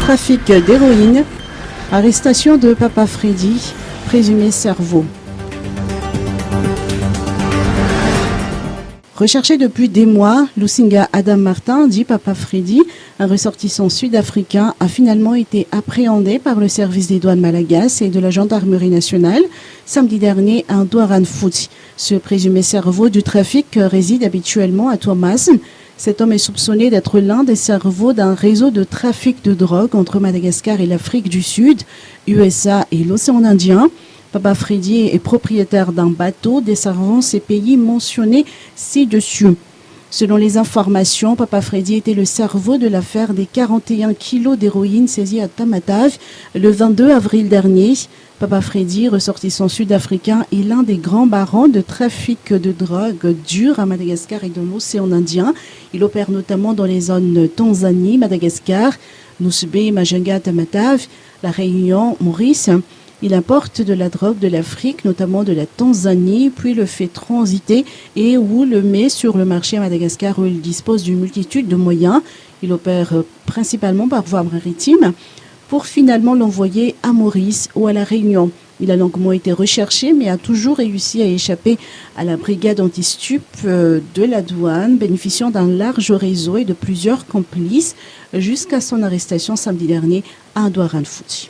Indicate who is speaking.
Speaker 1: trafic d'héroïne. Arrestation de Papa Freddy, présumé cerveau. Recherché depuis des mois, Lusinga Adam Martin, dit Papa Freddy, un ressortissant sud-africain, a finalement été appréhendé par le service des douanes malagasy et de la gendarmerie nationale samedi dernier à Ndouaranfouti. Ce présumé cerveau du trafic réside habituellement à Thomas. Cet homme est soupçonné d'être l'un des cerveaux d'un réseau de trafic de drogue entre Madagascar et l'Afrique du Sud, USA et l'océan Indien. Papa Freddy est propriétaire d'un bateau desservant ces pays mentionnés ci-dessus. Selon les informations, Papa Freddy était le cerveau de l'affaire des 41 kilos d'héroïne saisie à Tamatave le 22 avril dernier. Papa Freddy, ressortissant sud-africain, est l'un des grands barons de trafic de drogue dure à Madagascar et dans l'océan Indien. Il opère notamment dans les zones Tanzanie, Madagascar, Nousbé, Majunga, Tamatave, La Réunion, Maurice. Il importe de la drogue de l'Afrique, notamment de la Tanzanie, puis le fait transiter et ou le met sur le marché à Madagascar où il dispose d'une multitude de moyens. Il opère principalement par voie maritime pour finalement l'envoyer à Maurice ou à La Réunion. Il a longuement été recherché mais a toujours réussi à échapper à la brigade anti-stup de la douane, bénéficiant d'un large réseau et de plusieurs complices jusqu'à son arrestation samedi dernier à Ndouaranfouti.